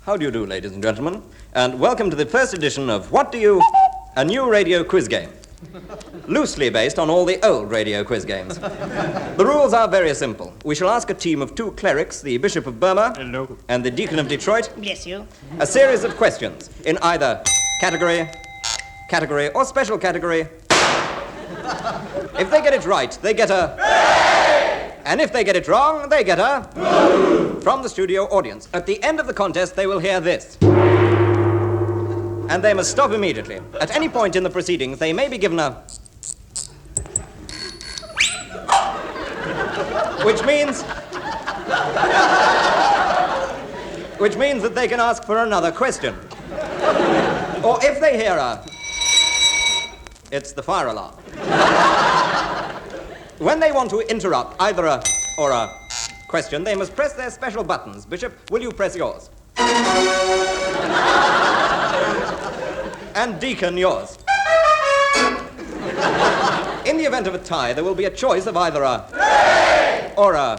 How do you do, ladies and gentlemen? And welcome to the first edition of What Do You... a new radio quiz game. Loosely based on all the old radio quiz games. The rules are very simple. We shall ask a team of 2 clerics, the Bishop of Burma Hello. and the Deacon of Detroit, Bless you. a series of questions in either category, or special category. If they get it right, they get a... And if they get it wrong, they get a... From the studio audience. At the end of the contest, they will hear this. And they must stop immediately. At any point in the proceedings, they may be given a... Which means that they can ask for another question. Or if they hear a... It's the fire alarm. When they want to interrupt either a or a question, they must press their special buttons. Bishop, will you press yours? And Deacon, yours. In the event of a tie, there will be a choice of either a... or a...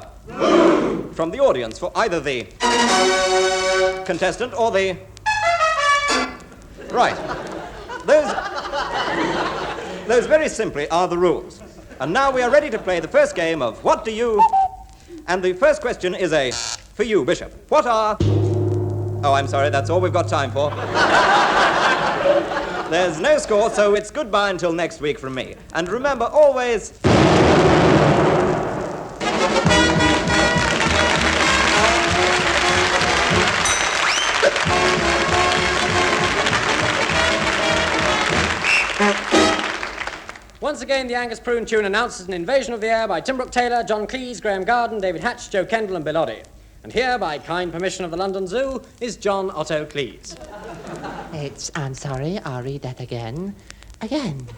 from the audience for either the... contestant or the... Right. Those very simply are the rules. And now we are ready to play the first game of What Do You... And the first question is for you, Bishop. What are... Oh, I'm sorry, that's all we've got time for. There's no score, so it's goodbye until next week from me. And remember, always... Once again, the Angus Prune tune announces an invasion of the air by Tim Brooke-Taylor, John Cleese, Graeme Garden, David Hatch, Joe Kendall and Bill Oddie. And here, by kind permission of the London Zoo, is John Otto Cleese. I'm sorry, I'll read that again. Again.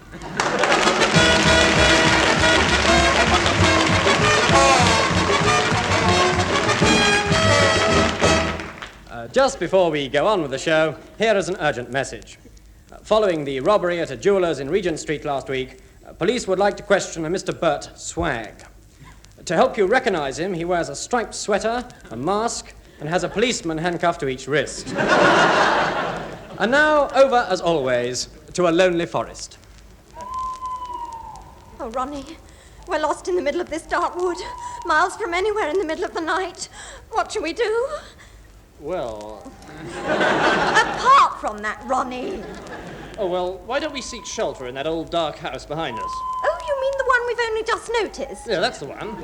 Just before we go on with the show, here is an urgent message. Following the robbery at a jeweller's in Regent Street last week, police would like to question a Mr. Burt Swag. To help you recognize him, he wears a striped sweater, a mask, and has a policeman handcuffed to each wrist. And now, over, as always, to a lonely forest. Oh, Ronnie, we're lost in the middle of this dark wood, miles from anywhere in the middle of the night. What shall we do? Well... Apart from that, Ronnie. Oh, well, why don't we seek shelter in that old dark house behind us? Oh, you mean the one we've only just noticed? Yeah, that's the one.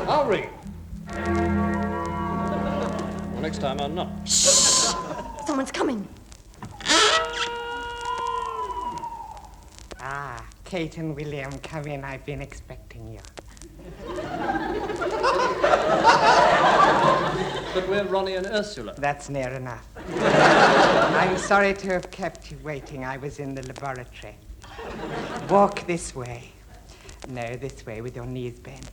I'll ring. Well, next time I'll not. Shh! Someone's coming. Ah, Kate and William, come in. I've been expecting you. But we're Ronnie and Ursula. That's near enough. I'm sorry to have kept you waiting. I was in the laboratory. Walk this way. No, this way with your knees bent.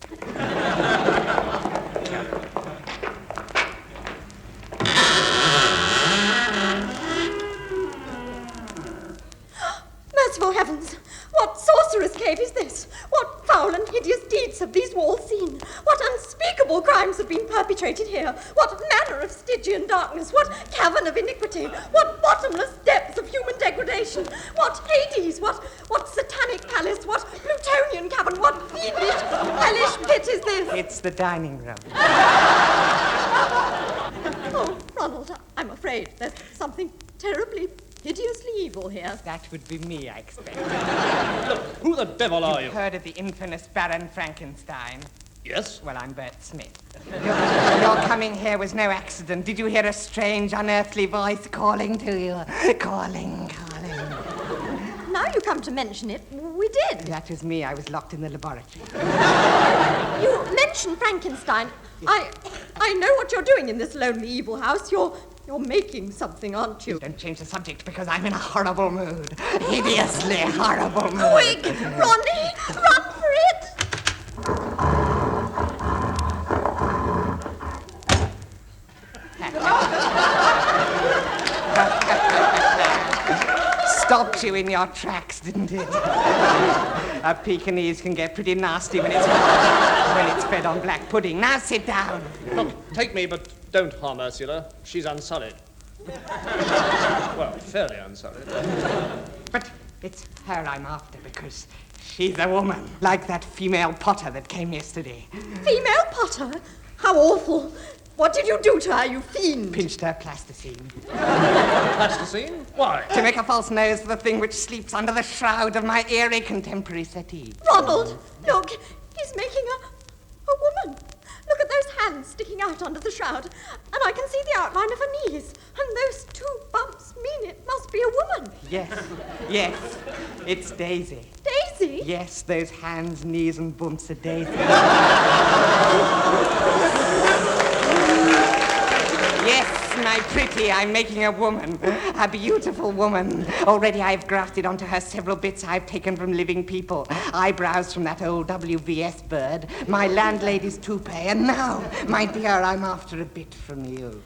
Merciful heavens! What sorcerer's cave is this? What foul and hideous deeds have these walls seen? What unspeakable crimes have been perpetrated here? What manner of Stygian darkness? What cavern of iniquity? What bottomless depths of human degradation? What Hades? What satanic palace? What Plutonian cavern? What fiendish, hellish pit is this? It's the dining room. Oh, Ronald, I'm afraid there's something terribly, hideously evil here. That would be me, I expect. Look, who the devil are you? You've heard of the infamous Baron Frankenstein? Yes? Well, I'm Bert Smith. Your coming here was no accident. Did you hear a strange, unearthly voice calling to you? Calling. Now you come to mention it, we did. That was me. I was locked in the laboratory. You mentioned Frankenstein. I know what you're doing in this lonely, evil house. You're making something, aren't you? Don't change the subject because I'm in a horrible mood. Hideously horrible mood. Quick, Ronnie, run for it! Stopped you in your tracks, didn't it? A Pekingese can get pretty nasty when it's fed on black pudding. Now sit down. Look, take me, but don't harm Ursula. She's unsullied. Well, fairly unsolid. But it's her I'm after because she's a woman, like that female potter that came yesterday. Female Potter? How awful. What did you do to her, you fiend? Pinched her plasticine. Plasticine? Why? To make a false nose for the thing which sleeps under the shroud of my eerie contemporary settee. Ronald, look, he's making a woman. Look at those hands sticking out under the shroud, and I can see the outline of her knees. And those two bumps mean it must be a woman. Yes, it's Daisy. Daisy? Yes, those hands, knees, and bumps are Daisy. Yes, my pretty, I'm making a woman. A beautiful woman. Already I've grafted onto her several bits I've taken from living people. Eyebrows from that old WVS bird, my landlady's toupee, and now, my dear, I'm after a bit from you.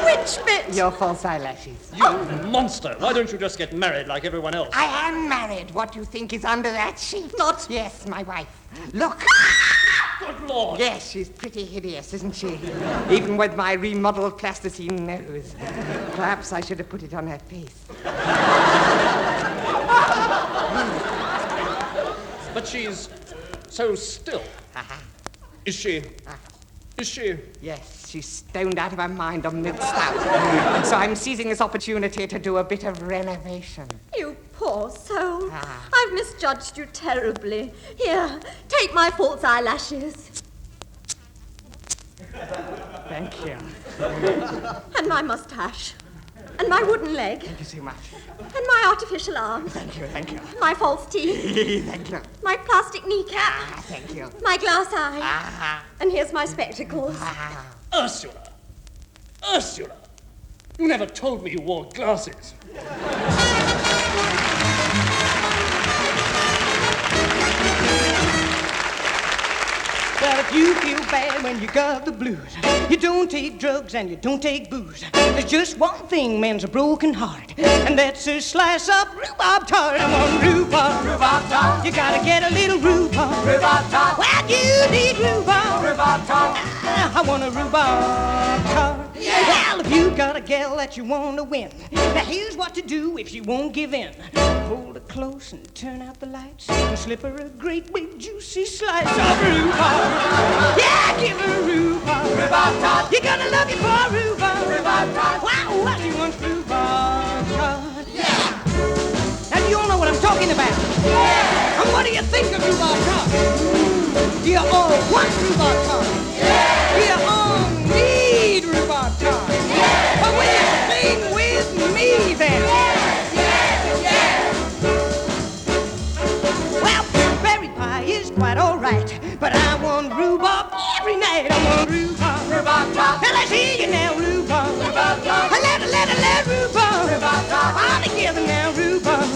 Which bit? Your false eyelashes. You monster! Why don't you just get married like everyone else? I am married. What do you think is under that sheet? Not. Yes, my wife. Look. Good Lord! Yes, she's pretty hideous, isn't she? Even with my remodeled plasticine nose. Perhaps I should have put it on her face. But she's so still. Is she? Is she? Yes, she's stoned out of her mind on milk stout. So I'm seizing this opportunity to do a bit of renovation. You poor soul. I've misjudged you terribly. Here, take my false eyelashes. Thank you. And my mustache. And my wooden leg. Thank you so much. And my artificial arm. Thank you. My false teeth. Thank you. My plastic kneecap. Thank you. My glass eye. And here's my spectacles. Ursula! Ursula! You never told me you wore glasses. Well, if you feel bad when you got the blues, you don't take drugs and you don't take booze. There's just one thing mends a broken heart, and that's a slice of rhubarb tart. I want rhubarb tart. You gotta get a little rhubarb tart. Well, you need rhubarb tart. I want a rhubarb tart. Yeah. Well, if you got a gal that you want to win, now here's what to do if you won't give in. Hold her close and turn out the lights and slip her a great big juicy slice of rhubarb. Yeah, give her rhubarb tart. You're gonna love you for rhubarb tart. Wow, what you want rhubarb tart? Yeah. Now you all know what I'm talking about. Yeah. And what do you think of rhubarb tart? Do you all want rhubarb tart? Yeah. Do you all need rhubarb tart? Yeah. Well, will you sing with me then? Yeah. Well, berry pie is quite all right, but I want rhubarb every night. I want rhubarb tart. Now let's hear you now, rhubarb tart. Let rhubarb tart. All together now, rhubarb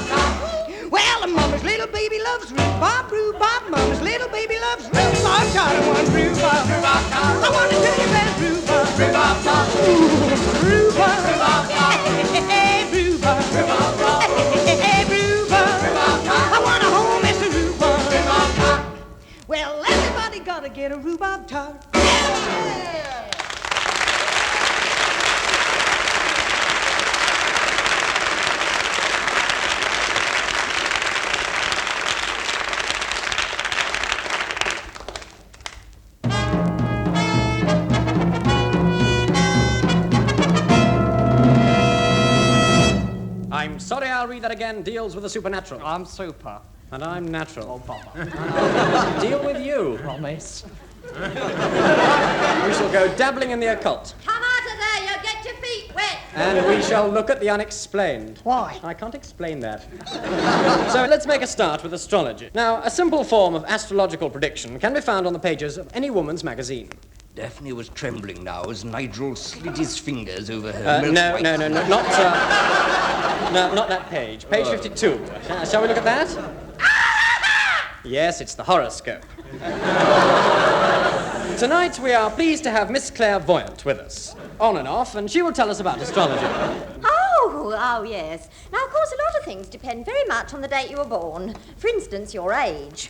tart. Well, mama's little baby loves rhubarb. Mama's little baby loves rhubarb tart. I want rhubarb tart. I want to tell you about rhubarb tart. Rhubarb tart. Hey, rhubarb tart. Hey, rhubarb tart. I want a whole mess of rhubarb tart. Well, everybody gotta get a rhubarb tart. I'm sorry, I'll read that again. Deals with the supernatural. I'm super. And I'm natural. Oh, Papa. Deal with you. Promise. We shall go dabbling in the occult. Come out of there, you'll get your feet wet. And we shall look at the unexplained. Why? I can't explain that. So let's make a start with astrology. Now, a simple form of astrological prediction can be found on the pages of any woman's magazine. Daphne was trembling now as Nigel slid his fingers over her milk No, white. not that page. Page 52. Shall we look at that? Yes, it's the horoscope. Tonight we are pleased to have Miss Clairvoyant with us, on and off, and she will tell us about astrology. Oh, Oh, yes. Now, of course, a lot of things depend very much on the date you were born. For instance, your age.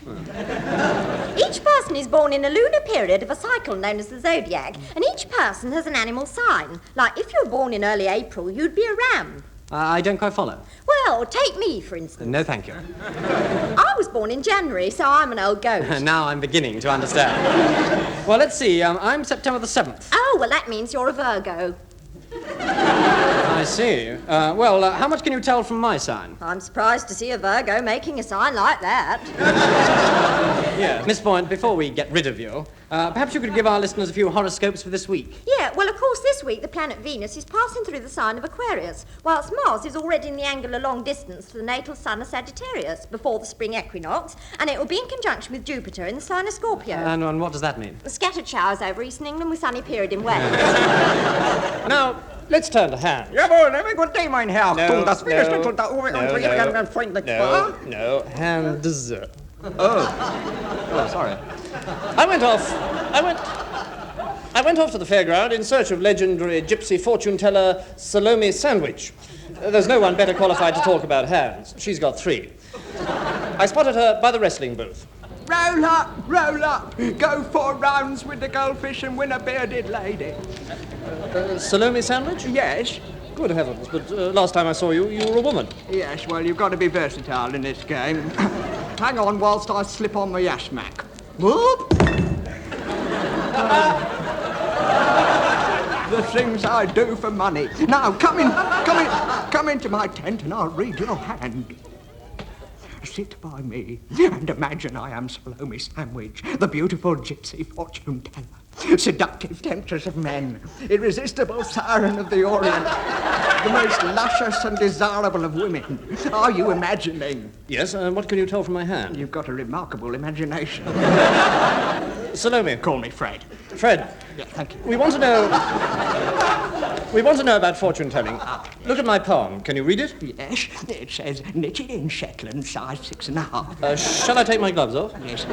Each person is born in a lunar period of a cycle known as the zodiac, and each person has an animal sign. Like, if you were born in early April, you'd be a ram. I don't quite follow. Well, take me, for instance. No, thank you. I was born in January, so I'm an old goat. Now I'm beginning to understand. Well, let's see. I'm September the 7th. Oh, well, that means you're a Virgo. I see. How much can you tell from my sign? I'm surprised to see a Virgo making a sign like that. Yeah. Miss Point, before we get rid of you, perhaps you could give our listeners a few horoscopes for this week. Yeah, well, of course, this week the planet Venus is passing through the sign of Aquarius, whilst Mars is already in the angular long distance to the natal sun of Sagittarius before the spring equinox, and it will be in conjunction with Jupiter in the sign of Scorpio. And what does that mean? Scattered showers over eastern England with sunny period in Wales. Now, let's turn to hands. Jawohl, good day, mein Herr. No, Das Widerspruch da oben No, hands. Oh, sorry. I went off to the fairground in search of legendary gypsy fortune teller Salome Sandwich. There's no one better qualified to talk about hands. She's got 3. I spotted her by the wrestling booth. Roll up, go 4 rounds with the goldfish and win a bearded lady. Salome Sandwich? Yes, Good heavens, but last time I saw you, you were a woman. yes, well, you've got to be versatile in this game. Hang on whilst I slip on my yashmak. Whoop! The things I do for money. Now, come into my tent and I'll read your hand. Sit by me and imagine I am Salome Sandwich, the beautiful gypsy fortune teller, seductive temptress of men, irresistible siren of the Orient, the most luscious and desirable of women. Are you imagining? Yes, and what can you tell from my hand? You've got a remarkable imagination. Salome. Call me Fred. Fred. Yeah, thank you. We want to know about fortune telling. Look at my palm. Can you read it? Yes, it says knitted in Shetland, size 6.5. Shall I take my gloves off? Yes.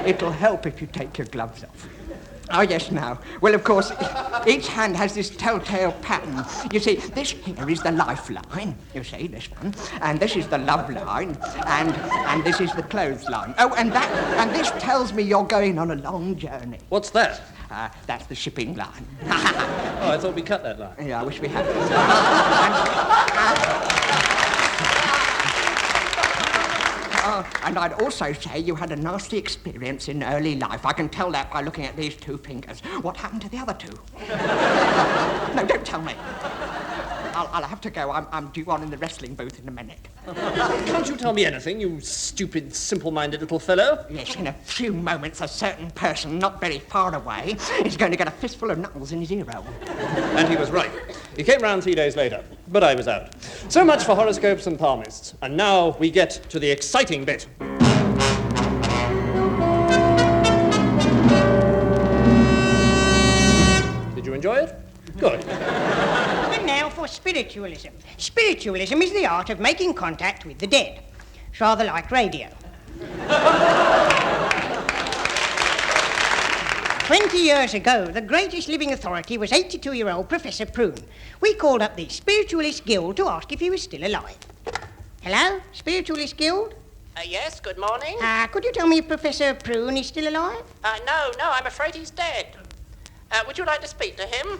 It'll help if you take your gloves off. Oh, yes, now. Well, of course, each hand has this telltale pattern. You see, this here is the lifeline. You see, this one. And this is the love line. And this is the clothesline. Oh, and this tells me you're going on a long journey. What's that? That's the shipping line. Oh, I thought we cut that line. Yeah, I wish we had. And I'd also say you had a nasty experience in early life. I can tell that by looking at these 2 fingers. What happened to the other 2? No, don't tell me. I'll have to go. I'm due on in the wrestling booth in a minute. Can't you tell me anything, you stupid, simple-minded little fellow? Yes, in a few moments, a certain person not very far away is going to get a fistful of knuckles in his earhole. And he was right. He came round 3 days later, but I was out. So much for horoscopes and palmists. And now we get to the exciting bit. Did you enjoy it? Good. And now for spiritualism. Spiritualism is the art of making contact with the dead. It's rather like radio. 20 years ago, the greatest living authority was 82-year-old Professor Prune. We called up the Spiritualist Guild to ask if he was still alive. Hello, Spiritualist Guild? Yes, good morning. Could you tell me if Professor Prune is still alive? No, I'm afraid he's dead. Would you like to speak to him?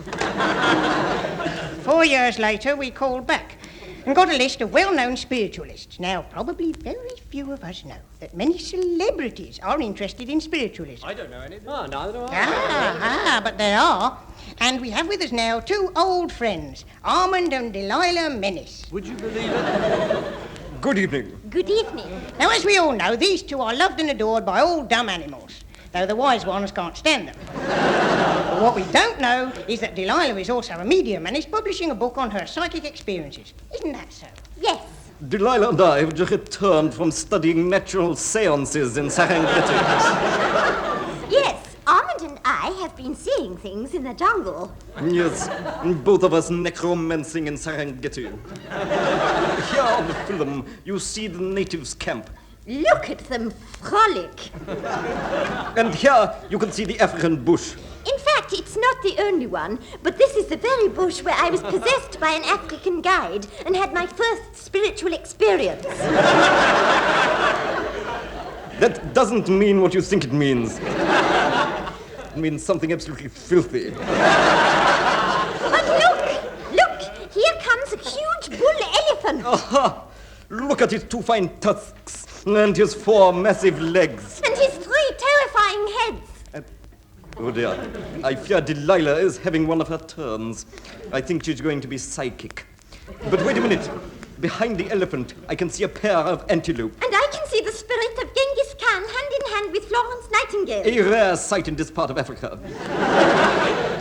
4 years later, we called back and got a list of well-known spiritualists. Now, probably very few of us know that many celebrities are interested in spiritualism. I don't know any. Oh, neither do I. But there are. And we have with us now 2 old friends, Armand and Delilah Menace. Would you believe it? Good evening. Good evening. Now, as we all know, these 2 are loved and adored by all dumb animals, though the wise ones can't stand them. But what we don't know is that Delilah is also a medium and is publishing a book on her psychic experiences. Isn't that so? Yes. Delilah and I have just returned from studying natural séances in Serengeti. Yes, Armand and I have been seeing things in the jungle. Yes, both of us necromancing in Serengeti. Here on the film, you see the natives' camp. Look at them frolic. And here you can see the African bush. In fact, it's not the only one, but this is the very bush where I was possessed by an African guide and had my first spiritual experience. That doesn't mean what you think it means. It means something absolutely filthy. But look, here comes a huge bull elephant. Aha! Look at his 2 fine tusks and his 4 massive legs. And his 3 terrifying heads. Oh dear, I fear Delilah is having one of her turns. I think she's going to be psychic. But wait a minute. Behind the elephant, I can see a pair of antelope. And I can see the spirit of Genghis Khan hand in hand with Florence Nightingale. A rare sight in this part of Africa.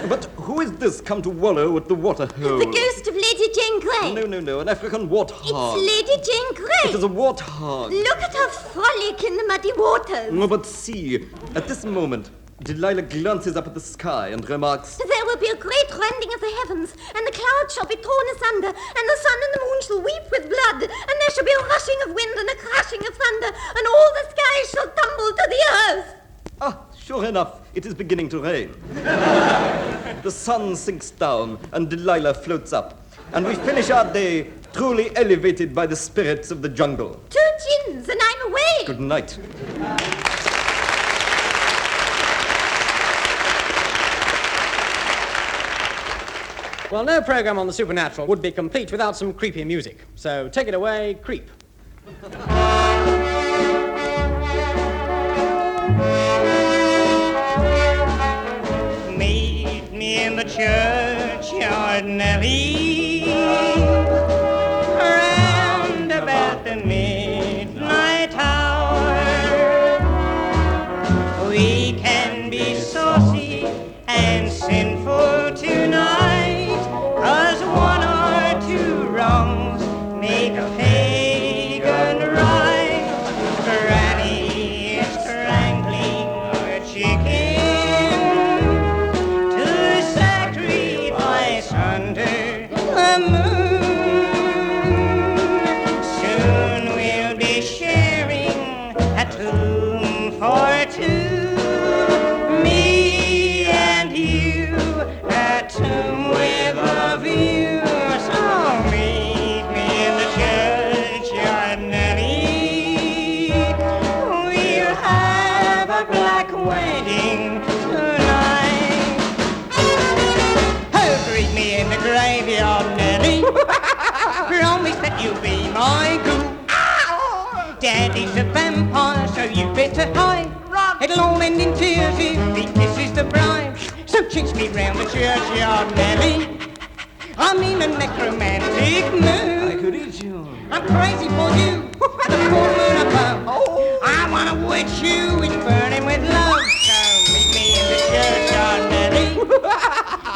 But who is this come to wallow at the water hole? The ghost of Lady Jane Grey. No, an African warthog. It's Lady Jane Grey. It is a warthog. Look at her frolic in the muddy waters. No, but see, at this moment, Delilah glances up at the sky and remarks, There will be a great rending of the heavens, and the clouds shall be torn asunder, and the sun and the moon shall weep with blood, and there shall be a rushing of wind and a crashing of thunder, and all the skies shall tumble to the earth. Ah, sure enough, it is beginning to rain. The sun sinks down, and Delilah floats up, and we finish our day truly elevated by the spirits of the jungle. 2 gins, and I'm away. Good night. Well, no program on the supernatural would be complete without some creepy music. So take it away, Creep. Meet me in the churchyard, Nellie, round about the midnight hour. We can be saucy and sinful tonight, 'cause 1 or 2 wrongs make a pagan right. Granny is strangling her chicken to sacrifice under the moon. Soon we'll be sharing a tomb for 2. Me and you, a tomb with a view. So meet me in the churchyard, Nellie. We'll have a black wedding tonight. Oh, greet me in the graveyard, Nellie. Promise that you'll be my goo. Daddy's a vampire, so you better hide. It'll all end in tears if he kisses the bride. So chase me round the churchyard, Nellie. I'm in a necromantic mood. I could eat you. I'm crazy for you, the full moon above. I wanna witch you, it's burning with love. So meet me in the churchyard, Nellie.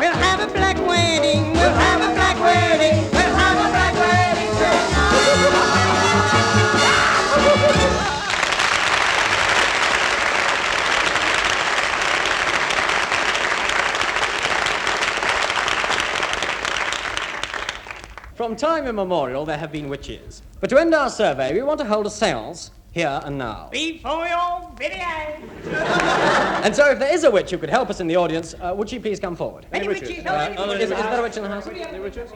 We'll have a black wedding, we'll have a black wedding, we'll have a black wedding tonight. From time immemorial, there have been witches. But to end our survey, we want to hold a séance here and now. Before your video. And so if there is a witch who could help us in the audience, would she please come forward? Any witches? Is there a witch in the house?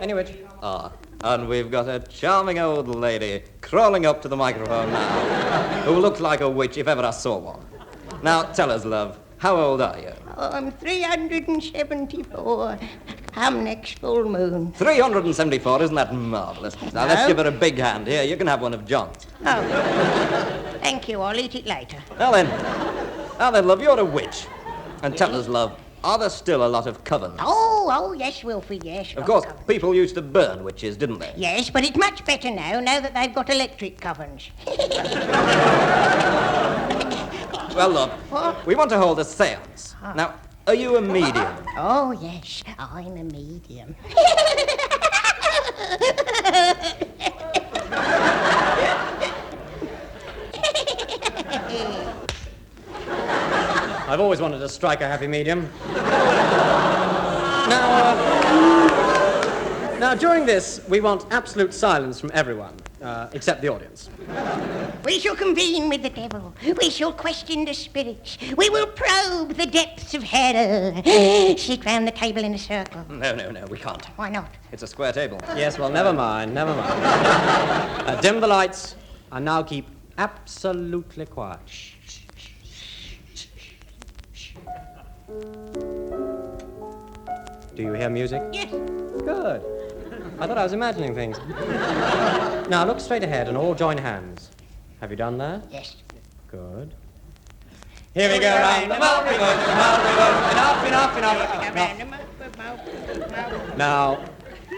Any witch? Ah, and we've got a charming old lady crawling up to the microphone now, who looks like a witch if ever I saw one. Now, tell us, love, how old are you? Oh, I'm 374. Come next full moon. 374, isn't that marvellous? Now, let's No. give her a big hand. Here, you can have one of John's. Oh, thank you. I'll eat it later. Now then, love, you're a witch. And tell us, love, are there still a lot of covens? Oh, yes, Wilfie, yes. Of course, people used to burn witches, didn't they? Yes, but it's much better now that they've got electric covens. Well, look, we want to hold a séance. Now, are you a medium? Oh, yes, I'm a medium. I've always wanted to strike a happy medium. Now, during this, we want absolute silence from everyone. except the audience. We shall convene with the devil. We shall question the spirits. We will probe the depths of hell. Sit round the table in a circle. No, we can't. Why not? It's a square table. Yes, well, never mind. Dim the lights, and now keep absolutely quiet. Do you hear music? Yes. Good. I thought I was imagining things. Now, look straight ahead and all join hands. Have you done that? Yes. Good. Here we go round the Mulberry Bush, enough.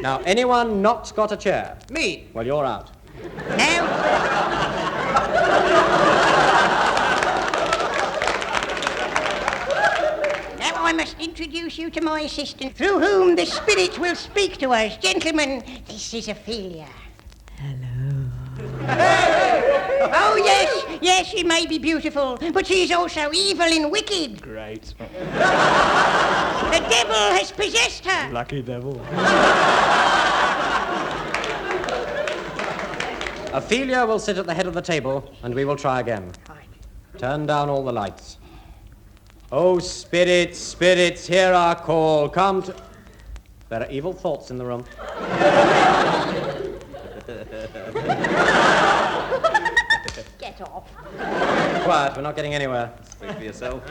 Now, anyone not got a chair? Me. Well, you're out. Now, I must introduce you to my assistant, through whom the spirits will speak to us. Gentlemen, this is Ophelia. Hello. Oh, yes, she may be beautiful, but she's also evil and wicked. Great. The devil has possessed her. Lucky devil. Ophelia will sit at the head of the table, and we will try again. Turn down all the lights. Oh, spirits, hear our call. Come to... There are evil thoughts in the room. Get off. Quiet, we're not getting anywhere. Speak for yourself.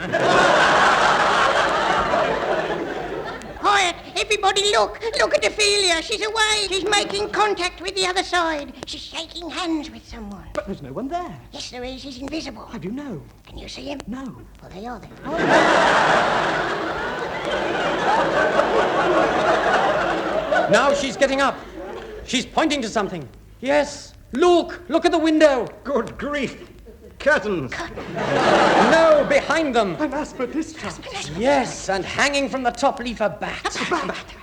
Quiet, everybody look at Ophelia. She's away. She's making contact with the other side. She's shaking hands with someone. But there's no one there. Yes, there is. He's invisible. How do you know? Can you see him? No. Well, they are there. Now she's getting up. She's pointing to something. Yes, look at the window. Good grief. Curtains. No, behind them. An aspidistra. Yes, and hanging from the top leaf a bat.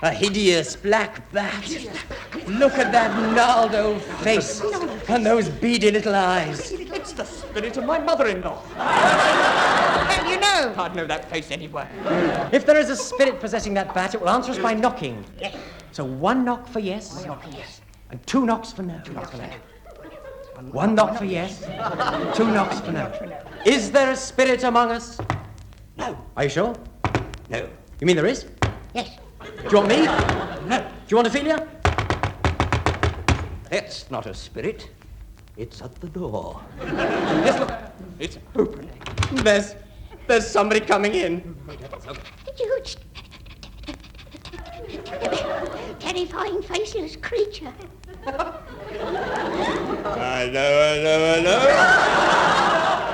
A hideous black bat. Look at that gnarled old face and those beady little eyes. It's the spirit of my mother-in-law. How do you know? I'd know that face anywhere. If there is a spirit possessing that bat, it will answer us by knocking. So one knock for yes, and two knocks for no. One knock for yes, two knocks for no. Is there a spirit among us? No. Are you sure? No. You mean there is? Yes. Do you want me? No. Do you want Ophelia? It's not a spirit. It's at the door. Yes, look. It's open. There's somebody coming in. Huge, terrifying, faceless creature. Hello.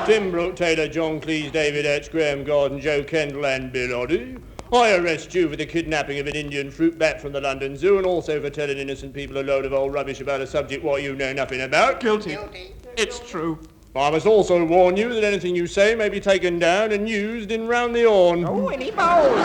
Tim Brooke-Taylor, John Cleese, David H., Graeme Garden, Joe Kendall and Bill Oddie. I arrest you for the kidnapping of an Indian fruit bat from the London Zoo and also for telling innocent people a load of old rubbish about a subject what you know nothing about. Guilty. It's true. I must also warn you that anything you say may be taken down and used in Round the Horn. Oh, any balls.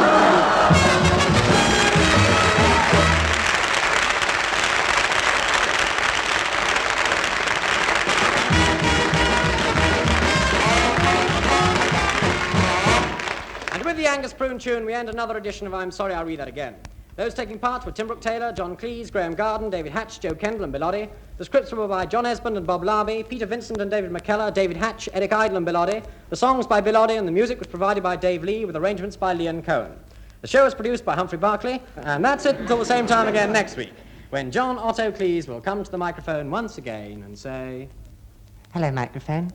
With the Angus Prune tune, we end another edition of I'm Sorry, I'll Read That Again. Those taking part were Tim Brooke-Taylor, John Cleese, Graeme Garden, David Hatch, Joe Kendall and Bill Oddie. The scripts were by John Esmonde and Bob Larbey, Peter Vincent and David McKellar, David Hatch, Eric Idle and Bill Oddie. The songs by Bill Oddie and the music was provided by Dave Lee with arrangements by Lee and Cohen. The show was produced by Humphrey Barclay, and that's it until the same time again next week, when John Otto Cleese will come to the microphone once again and say... Hello, microphone.